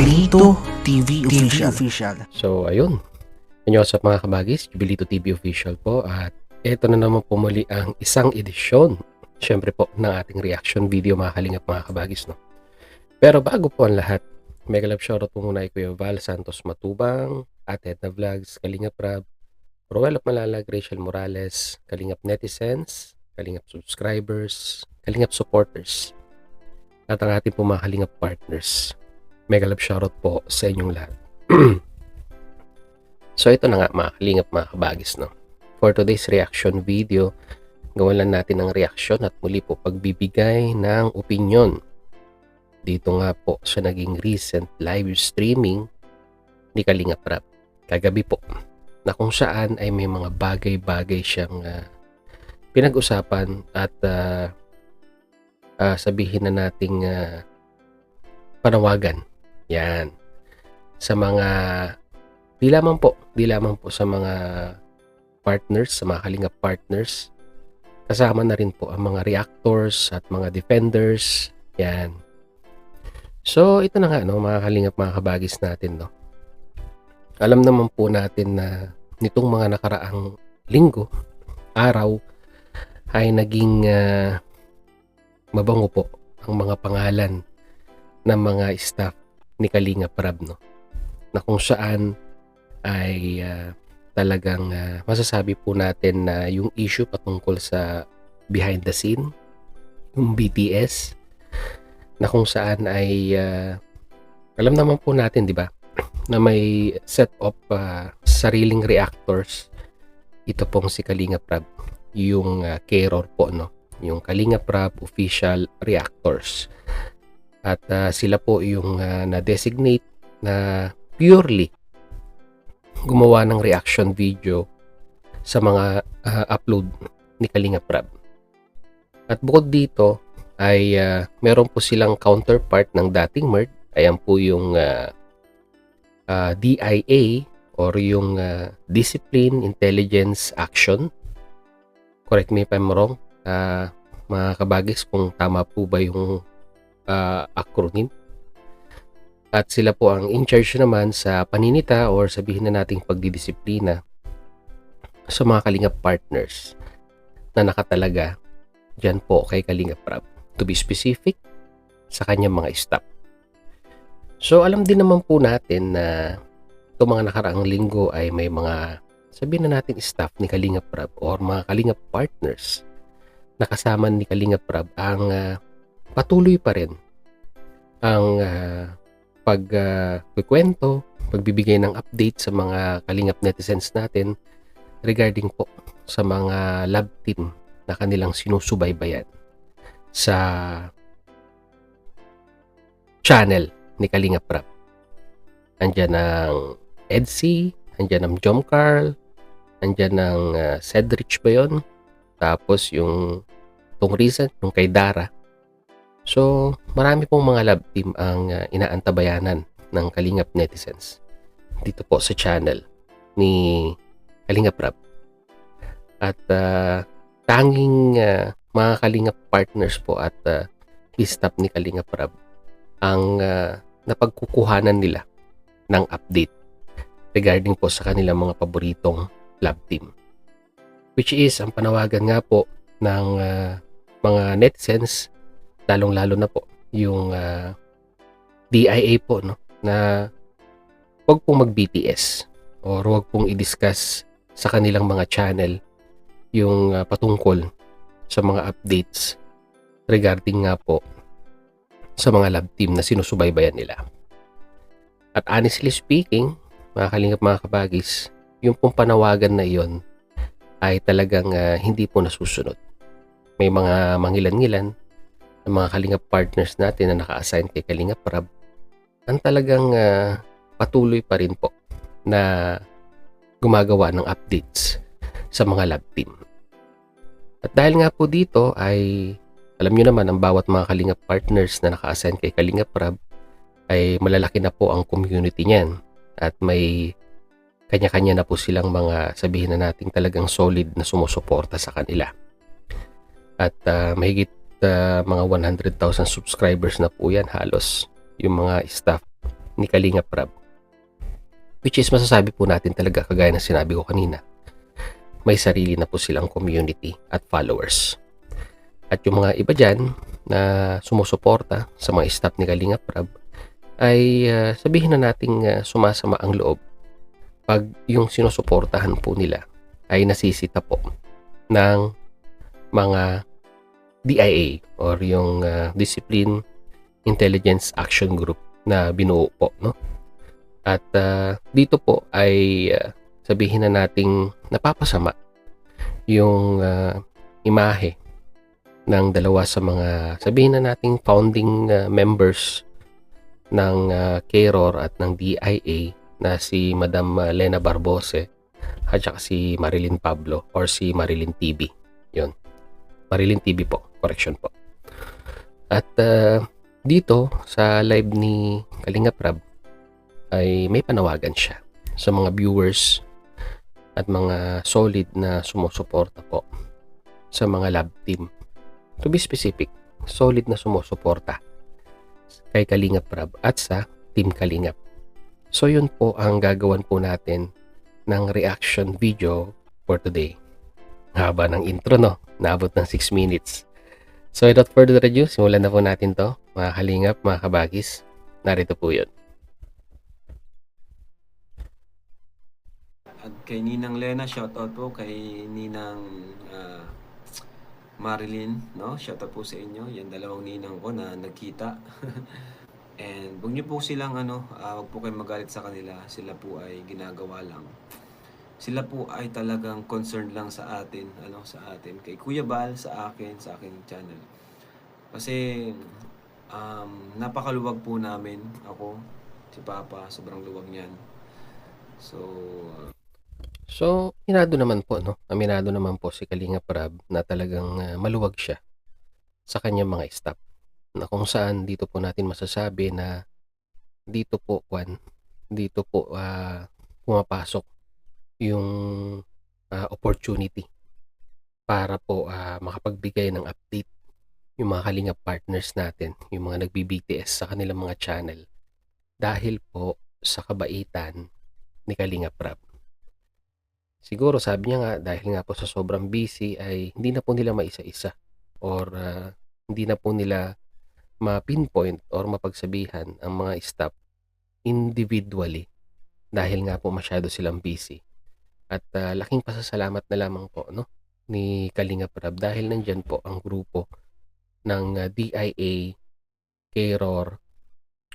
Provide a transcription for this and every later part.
Jubilito TV Official. So ayun, inyo sa mga kabagis, Jubilito TV Official po, at ito na naman po muli ang isang edisyon, syempre po, ng ating reaction video mga kalingap mga kabagis, no? Pero bago po ang lahat, mega love shoutout po muna kay Kuya Val Santos Matubang, Ate Edna Vlogs, Kalingap Rab, Roel of Malalag, Rachel Morales, Kalingap Netizens, Kalingap Subscribers, Kalingap Supporters, at ang ating po mga Kalingap Partners. Mega love shoutout po sa inyong lahat. So ito na nga mga kalingap mga kabagis, no? For today's reaction video, gawan lang natin ng reaction at muli po pagbibigay ng opinion dito nga po sa naging recent live streaming ni Kalingap Rab kagabi po, na kung saan ay may mga bagay-bagay siyang pinag-usapan at sabihin na nating panawagan yan sa mga di lamang po sa mga partners, sa mga Kalingap partners, kasama na rin po ang mga reactors at mga defenders yan. So ito na nga, no, mga Kalingap mga kabagis natin, no. Alam naman po natin na nitong mga nakaraang linggo, araw, ay naging mabango po ang mga pangalan ng mga staff ni Kalingap Rab, no, na kung saan ay talagang masasabi po natin na yung issue patungkol sa behind the scene, yung BTS, na kung saan ay alam naman po natin, di ba, na may set of sariling reactors ito pong si Kalingap Rab, yung K-ROR po, no, yung Kalingap Rab Official Reactors. At sila po yung na-designate na purely gumawa ng reaction video sa mga upload ni Kalingap Rab. At bukod dito ay meron po silang counterpart ng dating MERD. Ayan po yung DIA or yung Discipline Intelligence Action. Correct me if I'm wrong, mga kabagis, kung tama po ba yung acronym. At sila po ang in charge naman sa paninita or sabihin na nating pagdidisiplina sa mga Kalingap partners na nakatalaga dyan po kay Kalingap Rab, to be specific, sa kanyang mga staff. So alam din naman po natin na itong mga nakaraang linggo ay may mga, sabihin na natin, staff ni Kalingap Rab or mga Kalingap partners na kasama ni Kalingap Rab ang patuloy pa rin ang pagkukwento, pagbibigay ng update sa mga Kalingap netizens natin regarding po sa mga lab team na kanilang sinusubaybayan sa channel ni Kalingap Rab. Andyan ang Edsy, andyan ang Jomcarl, andyan ang Cedrich ba yun? Tapos yung itong recent, yung kay Dara. So, marami pong mga lab team ang inaantabayanan ng Kalingap netizens dito po sa channel ni Kalingap Rab. At tanging mga Kalingap partners po at staff ni Kalingap Rab ang napagkukuhanan nila ng update regarding po sa kanilang mga paboritong lab team. Which is, ang panawagan nga po ng mga netizens, lalong-lalo na po yung DIA po, no, na huwag pong mag-BTS or huwag pong i-discuss sa kanilang mga channel yung patungkol sa mga updates regarding nga po sa mga lab team na sinusubaybayan nila. At honestly speaking, mga Kalingap mga kabagis, yung pong panawagan na iyon ay talagang hindi po nasusunod. May mga mangilan-ngilan ng mga Kalingap partners natin na naka-assign kay Kalingap Rab ang talagang patuloy pa rin po na gumagawa ng updates sa mga lab team. At dahil nga po dito ay alam nyo naman, ang bawat mga Kalingap partners na naka-assign kay Kalingap Rab ay malalaki na po ang community niyan at may kanya-kanya na po silang mga, sabihin na natin, talagang solid na sumusuporta sa kanila. At mahigit mga 100,000 subscribers na po yan halos yung mga staff ni Kalinga Prab. Which is masasabi po natin talaga, kagaya ng sinabi ko kanina, may sarili na po silang community at followers. At yung mga iba dyan na sumusuporta sa mga staff ni Kalinga Prab ay sabihin na nating sumasama ang loob pag yung sinusuportahan po nila ay nasisita po ng mga DIA or yung Discipline Intelligence Action Group na binuo po, no? At dito po ay sabihin na nating napapasama yung imahe ng dalawa sa mga, sabihin na nating founding members ng KROR at ng DIA na si Madam Lena Barbose at saka si Marilyn Pablo or si Marilyn TV. Yun. Marilyn TV po. Correction po. At dito sa live ni Kalinga Prab ay may panawagan siya sa mga viewers at mga solid na sumusuporta po sa mga lab team. To be specific, solid na sumusuporta kay Kalinga Prab at sa Team Kalingap. So yun po ang gagawan po natin ng reaction video for today. Haba ng intro, no? Naabot ng 6 minutes. So without further ado, simulan na po natin to. Mga Kalingap, mga kabagis, narito po yun. At kay Ninang Lena, shoutout po kay Ninang Marilyn, no? Shoutout po sa inyo. Yan dalawang ninang ko na nagkita. And huwag niyo po silang huwag po kayong magalit sa kanila. Sila po ay ginagawa lang. Sila po ay talagang concerned lang sa atin, sa atin. Kay Kuya Bal, sa aking channel. Kasi napakaluwag po namin, ako, si Papa, sobrang luwag niyan. So, aminado naman po, no? Aminado naman po si Kalinga Prab na talagang maluwag siya sa kanyang mga staff. Na kung saan dito po natin masasabi na dito po pumapasok yung opportunity para po makapagbigay ng update yung mga Kalinga partners natin, yung mga nagbi-BTS sa kanilang mga channel dahil po sa kabaitan ni Kalinga Prab. Siguro sabi niya nga dahil nga po sa sobrang busy ay hindi na po nila maisa-isa or hindi na po nila ma-pinpoint or mapagsabihan ang mga staff individually dahil nga po masyado silang busy. At laking pasasalamat na lamang po, no, ni Kalinga Prab dahil nandyan po ang grupo ng DIA, KROR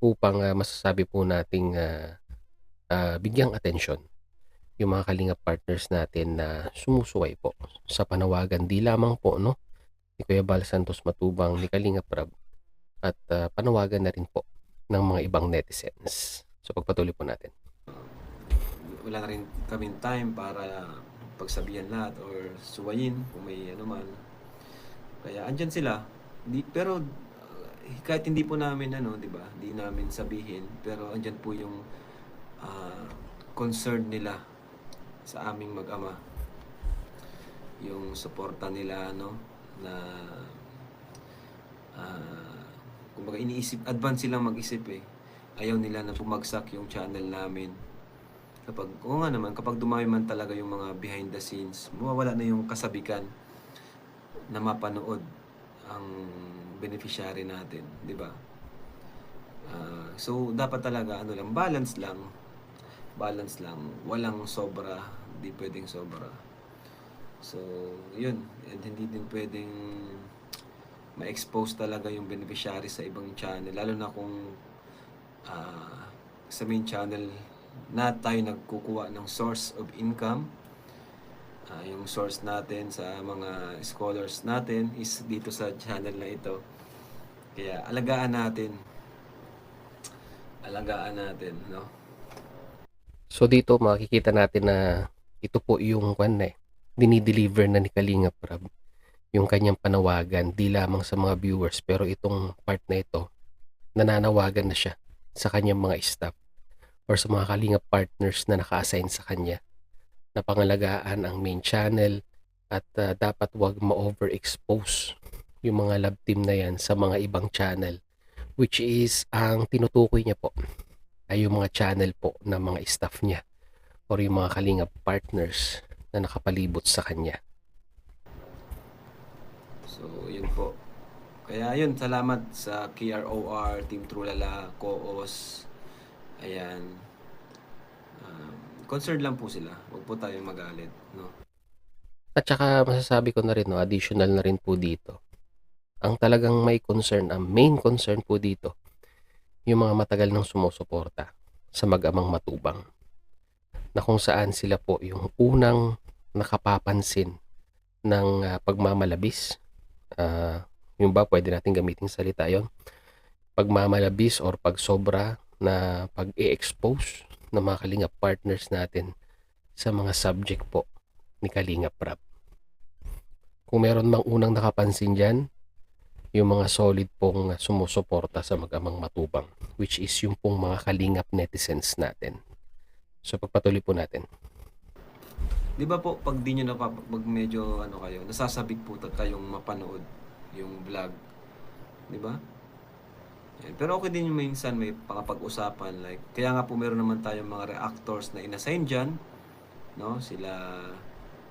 upang masasabi po nating bigyang atensyon yung mga Kalinga partners natin na sumusuway po sa panawagan di lamang po, no, ni Kuya Bal Santos Matubang, ni Kalinga Prab at panawagan na rin po ng mga ibang netizens. So pagpatuloy po natin. Wala na rin kaming time para pagsabihan lahat or suwayin kung may man. Kaya andyan sila. Pero kahit hindi po namin di ba? Hindi namin sabihin, pero andyan po yung concern nila sa aming mag-ama. Yung suporta nila na kumbaga iniisip, advance silang mag-isip Ayaw nila na bumagsak yung channel namin. Kapag dumami man talaga yung mga behind the scenes, mawawala na yung kasabikan na mapanood ang beneficiary natin, di ba? So dapat talaga balance lang, walang sobra, hindi pwedeng sobra. So yun, and hindi din pwedeng ma-expose talaga yung beneficiary sa ibang channel, lalo na kung sa main channel na tayo nagkukuha ng source of income. Yung source natin sa mga scholars natin is dito sa channel na ito. Kaya alagaan natin, no? So dito makikita natin na ito po yung dinideliver na ni Kalinga Prab yung kanyang panawagan di lamang sa mga viewers, pero itong part na ito nananawagan na siya sa kanyang mga staff or sa mga Kalinga partners na naka-assign sa kanya na pangalagaan ang main channel at dapat wag ma-overexpose yung mga lab team na yan sa mga ibang channel, which is ang tinutukoy niya po ay yung mga channel po ng mga staff niya or yung mga kalingap partners na nakapalibot sa kanya. So, yun po. Kaya yun, salamat sa KROR, Team Trulala, Koos. Ayan. Concerned lang po sila. Huwag po tayong magalit, no? At saka masasabi ko na rin, no, additional na rin po dito. Ang talagang may concern, ang main concern po dito, yung mga matagal nang sumusuporta sa Mag-amang Matubang. Na kung saan sila po yung unang nakapapansin ng pagmamalabis. Yung ba pwede natin gamitin salita yon, pagmamalabis or pagsobra na pag-i-expose ng mga Kalingap partners natin sa mga subject po ni Kalingap Rap. Kung meron mang unang nakapansin dyan, yung mga solid pong sumusuporta sa Mag-amang Matubang, which is yung pong mga Kalingap netizens natin. So pagpatuloy po natin. Di ba po, pag di nyo pag medyo ano kayo, nasasabik po kayong mapanood yung vlog. Di ba? Yan. Pero okay din yung minsan may pag-usapan. Like, kaya nga po meron naman tayong mga reactors na inassign dyan. No? Sila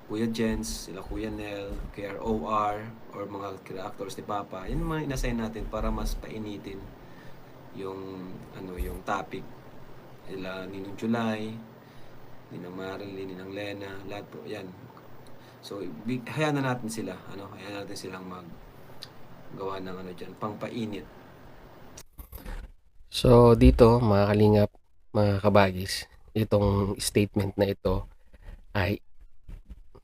Kuya Jens, sila Kuya Nel, KROR, or mga reactors ni Papa. Yan yung mga inassign natin para mas painitin yung yung topic. Sila Ninong July, Ninang Marilyn, Ninang Lena, lahat po, yan. So, hayaan na natin sila, hayaan natin silang gawa ng dyan, pangpainit. So, dito, mga Kalingap, mga kabagis, itong statement na ito ay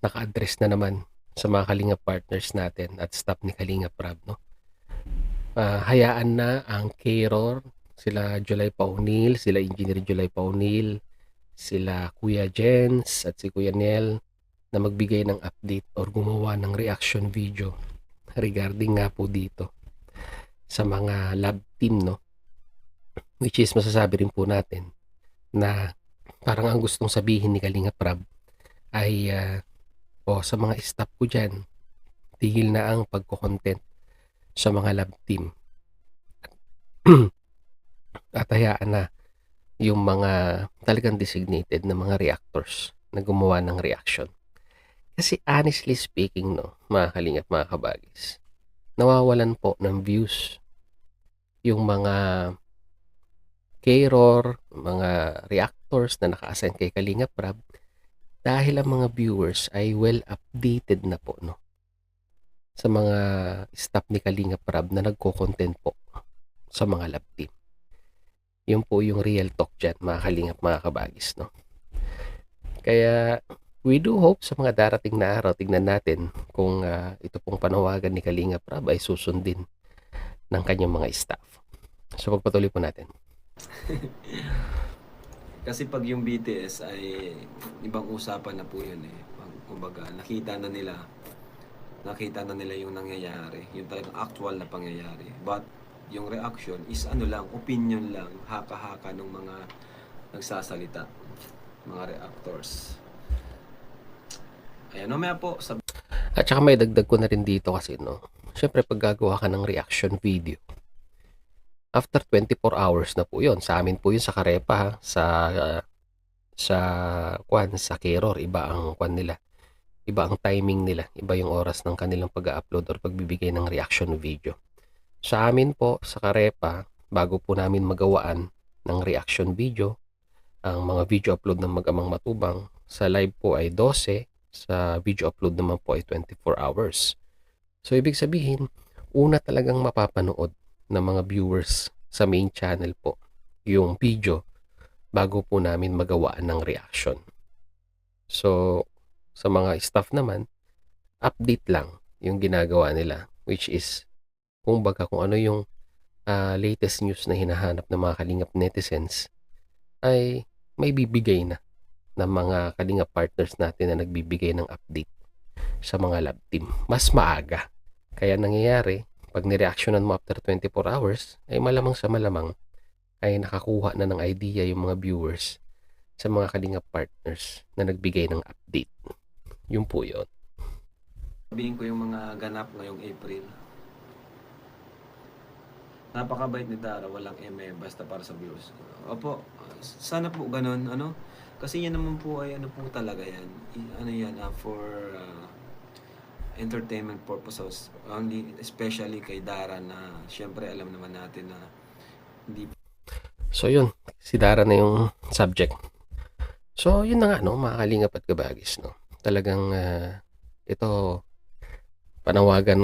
naka-address na naman sa mga Kalingap partners natin at staff ni Kalingap Rab, no? Hayaan na ang K-Roar, sila July Paunil, sila Engineer July Paunil, sila Kuya Jens at si Kuya Nel na magbigay ng update or gumawa ng reaction video regarding nga po dito sa mga lab team, no? Which is masasabi rin po natin na parang ang gustong sabihin ni Kalingap Rab ay sa mga staff ko dyan, tigil na ang pagko-content sa mga lab team at hayaan na yung mga talagang designated na mga reactors na gumawa ng reaction. Kasi honestly speaking, no, mga Kalingap, mga kabagis, nawawalan po ng views yung mga K-Roar, mga reactors na naka-assign kay Kalingap Rab dahil ang mga viewers ay well updated na po, no, sa mga staff ni Kalingap Rab na nagko-content po sa mga lab team. Yun po yung real talk dyan, mga Kalingap, mga kabagis, no? Kaya we do hope sa mga darating na araw, tignan natin kung ito pong panawagan ni Kalingap Rab ay susundin ng kanyang mga staff. So pagpatuloy po natin. Kasi pag yung BTS ay ibang usapan na po yun eh. Kumbaga, nakita na nila yung nangyayari, yung talagang actual na pangyayari. But yung reaction is lang, opinion lang, haka-haka ng mga nagsasalita, mga reactors. Ayan, mamaya po sa... At saka may dagdag ko na rin dito kasi, no, syempre pag gagawa ka ng reaction video, after 24 hours na po yun. Sa amin po yun sa Karepa, sa K-Roar, iba ang nila. Iba ang timing nila, iba yung oras ng kanilang pag-upload or pagbibigay ng reaction video. Sa amin po, sa Karepa, bago po namin magawaan ng reaction video, ang mga video upload ng Mag-amang Matubang, sa live po ay 12, sa video upload naman po ay 24 hours. So, ibig sabihin, una talagang mapapanood ng mga viewers sa main channel po yung video bago po namin magawaan ng reaction. So, sa mga staff naman, update lang yung ginagawa nila, which is kung ano yung latest news na hinahanap ng mga Kalingap netizens ay may bibigay na ng mga Kalingap partners natin na nagbibigay ng update sa mga lab team mas maaga. Kaya nangyayari, pag nireactionan mo after 24 hours, ay malamang sa malamang ay nakakuha na ng idea yung mga viewers sa mga Kalingap partners na nagbigay ng update. Yun po yun. Sabihin ko yung mga ganap ngayong April. Napakabait ni Dara, walang eme, basta para sa views. Opo, sana po gano'n, ano, kasi yan naman po ay ano po talaga yan, ano yan, for entertainment purposes only, especially kay Dara na siyempre alam naman natin na hindi. So yun, si Dara na yung subject. So yun na nga, no, mga kalingap at kabagis, no. Talagang ito, panawagan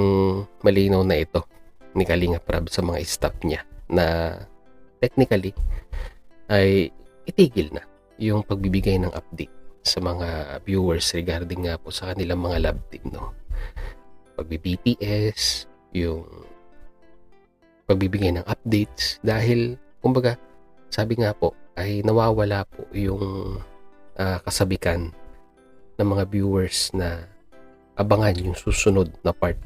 malinaw na ito ni Kalingap Rab sa mga staff niya na technically ay itigil na yung pagbibigay ng update sa mga viewers regarding nga po sa kanilang mga love team, no. Pagbi-BTS, yung pagbibigay ng updates dahil kumbaga sabi nga po ay nawawala po yung kasabikan ng mga viewers na abangan yung susunod na part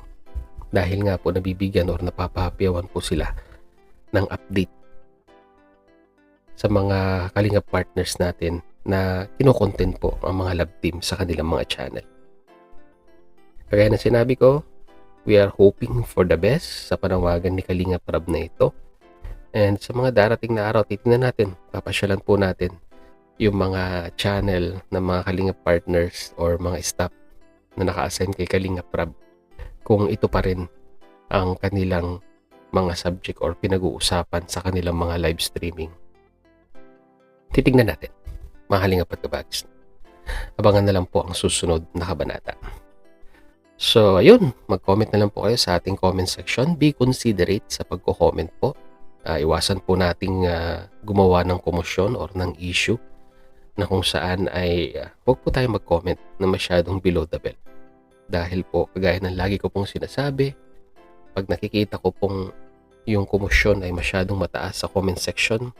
dahil nga po nabibigyan or napapahapyawan po sila ng update sa mga Kalingap partners natin na kinokontent po ang mga love team sa kanilang mga channel. Kaya na sinabi ko, we are hoping for the best sa panawagan ni Kalingap Rab na ito. And sa mga darating na araw, titingnan natin, papasyalan po natin yung mga channel ng mga Kalingap partners or mga staff na naka-assign kay Kalingap Rab kung ito pa rin ang kanilang mga subject or pinag-uusapan sa kanilang mga live streaming. Titignan natin, mga Kalingap at kabagis. Abangan na lang po ang susunod na kabanata. So, ayun, mag-comment na lang po kayo sa ating comment section. Be considerate sa pagko-comment po. Iwasan po nating gumawa ng komosyon or ng issue na kung saan ay huwag po tayo mag-comment na masyadong below the belt. Dahil po, kagaya ng lagi ko pong sinasabi, pag nakikita ko pong yung komosyon ay masyadong mataas sa comment section,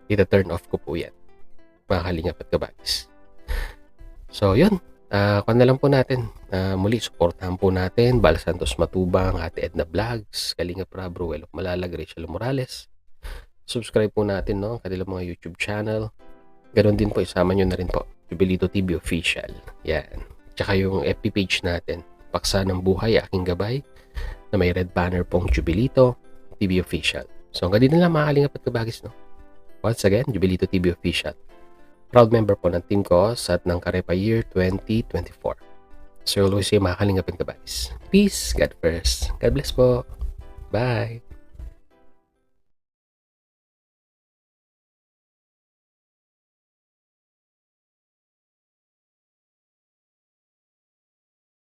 ita-turn off ko po yan, mga Kalingap at kabagis. So, yun. Kung na lang po natin, muli, supportahan po natin Bal Santos Matubang, Ate Edna Vlogs, Kalingap Rab, Ruel of Malalag, Rachel Morales. Subscribe po natin, no, ang kanilang mga YouTube channel. Ganon din po, isama nyo na rin po Jubilito TV Official. Yan. Tsaka yung FB page natin, Paksa ng Buhay, Aking Gabay, na may red banner pong Jubilito TV Official. So hanggang dito na lang, mga Kalingap at kabagis, no. Once again, Jubilito TV Official. Proud member po ng team ko sa ng Karepa Year 2024. So always say, mga Kalingap at kabagis, peace, God first. God bless po. Bye.